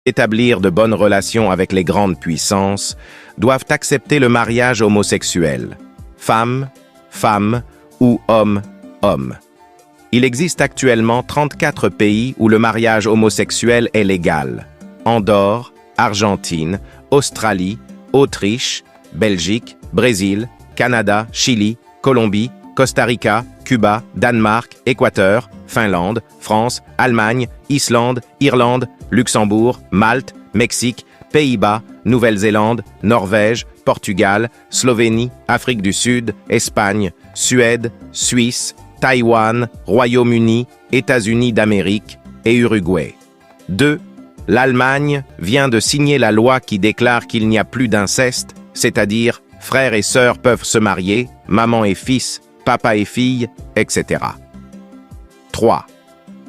établir de bonnes relations avec les grandes puissances, doivent accepter le mariage homosexuel, femme, femme ou homme, homme. Il existe actuellement 34 pays où le mariage homosexuel est légal. Andorre, Argentine, Australie, Autriche, Belgique, Brésil, Canada, Chili, Colombie, Costa Rica, Cuba, Danemark, Équateur, Finlande, France, Allemagne, Islande, Irlande, Luxembourg, Malte, Mexique, Pays-Bas, Nouvelle-Zélande, Norvège, Portugal, Slovénie, Afrique du Sud, Espagne, Suède, Suisse, Taïwan, Royaume-Uni, États-Unis d'Amérique et Uruguay. 2. L'Allemagne vient de signer la loi qui déclare qu'il n'y a plus d'inceste, c'est-à-dire frères et sœurs peuvent se marier, maman et fils, papa et fille, etc. 3.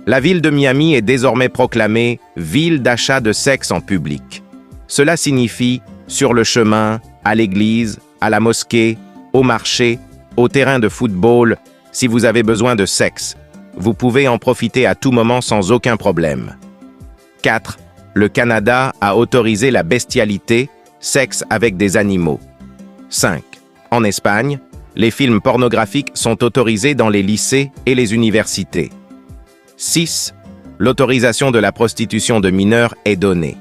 La ville de Miami est désormais proclamée ville d'achat de sexe en public. Cela signifie sur le chemin, à l'église, à la mosquée, au marché, au terrain de football, si vous avez besoin de sexe, vous pouvez en profiter à tout moment sans aucun problème. 4. Le Canada a autorisé la bestialité, sexe avec des animaux. 5. En Espagne, les films pornographiques sont autorisés dans les lycées et les universités. 6. L'autorisation de la prostitution de mineurs est donnée.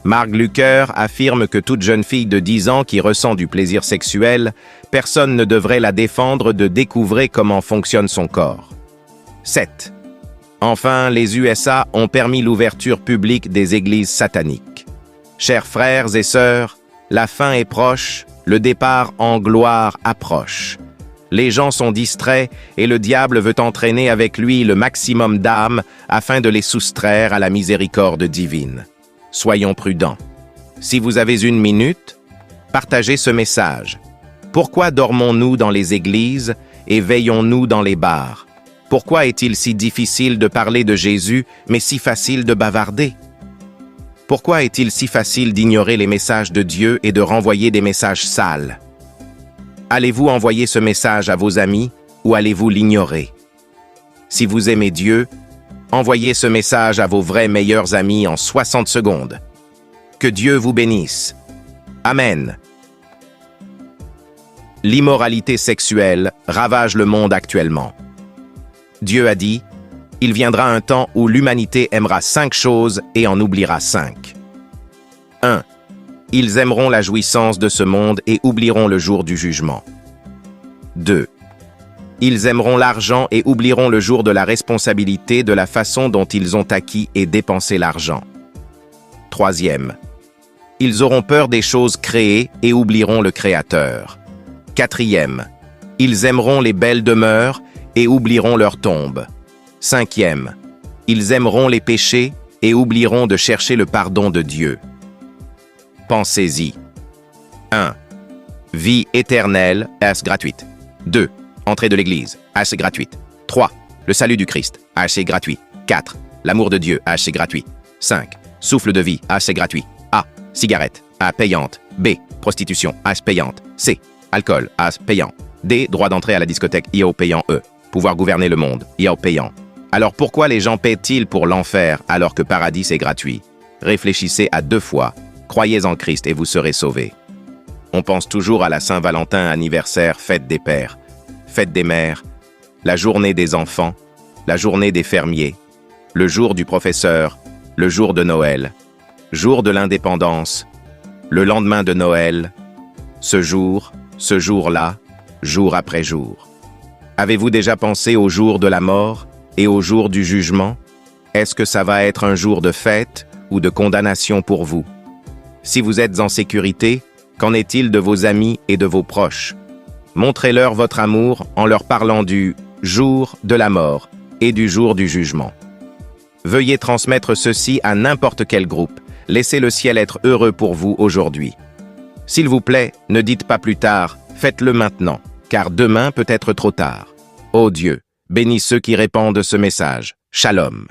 Mark Lucker affirme que toute jeune fille de 10 ans qui ressent du plaisir sexuel, personne ne devrait la défendre de découvrir comment fonctionne son corps. 7. Enfin, les USA ont permis l'ouverture publique des églises sataniques. Chers frères et sœurs, la fin est proche, le départ en gloire approche. Les gens sont distraits et le diable veut entraîner avec lui le maximum d'âmes afin de les soustraire à la miséricorde divine. Soyons prudents. Si vous avez 1 minute, partagez ce message. Pourquoi dormons-nous dans les églises et veillons-nous dans les bars? Pourquoi est-il si difficile de parler de Jésus, mais si facile de bavarder? Pourquoi est-il si facile d'ignorer les messages de Dieu et de renvoyer des messages sales? Allez-vous envoyer ce message à vos amis ou allez-vous l'ignorer? Si vous aimez Dieu, envoyez ce message à vos vrais meilleurs amis en 60 secondes. Que Dieu vous bénisse. Amen. L'immoralité sexuelle ravage le monde actuellement. Dieu a dit, « Il viendra un temps où l'humanité aimera 5 choses et en oubliera 5. 1. Ils aimeront la jouissance de ce monde et oublieront le jour du jugement. 2. Ils aimeront l'argent et oublieront le jour de la responsabilité de la façon dont ils ont acquis et dépensé l'argent. 3. Ils auront peur des choses créées et oublieront le Créateur. 4. Ils aimeront les belles demeures et oublieront leur tombe. 5. Ils aimeront les péchés et oublieront de chercher le pardon de Dieu. Pensez-y. 1. Vie éternelle, est gratuite. 2. Entrée de l'Église, c'est gratuite. 3. Le salut du Christ, c'est gratuit. 4. L'amour de Dieu, c'est gratuit. 5. Souffle de vie, c'est gratuit. A. Cigarette, payante. B. Prostitution, payante. C. Alcool, payant. D. Droit d'entrée à la discothèque, payant. E. Pouvoir gouverner le monde, payant. Alors pourquoi les gens paient-ils pour l'enfer alors que paradis est gratuit? Réfléchissez à 2 fois. Croyez en Christ et vous serez sauvés. On pense toujours à la Saint-Valentin, anniversaire, fête des pères, fête des mères, la journée des enfants, la journée des fermiers, le jour du professeur, le jour de Noël, jour de l'indépendance, le lendemain de Noël, ce jour-là, jour après jour. Avez-vous déjà pensé au jour de la mort et au jour du jugement? Est-ce que ça va être un jour de fête ou de condamnation pour vous? Si vous êtes en sécurité, qu'en est-il de vos amis et de vos proches? Montrez-leur votre amour en leur parlant du jour de la mort et du jour du jugement. Veuillez transmettre ceci à n'importe quel groupe. Laissez le ciel être heureux pour vous aujourd'hui. S'il vous plaît, ne dites pas plus tard, faites-le maintenant, car demain peut être trop tard. Ô Dieu, bénis ceux qui répandent ce message. Shalom.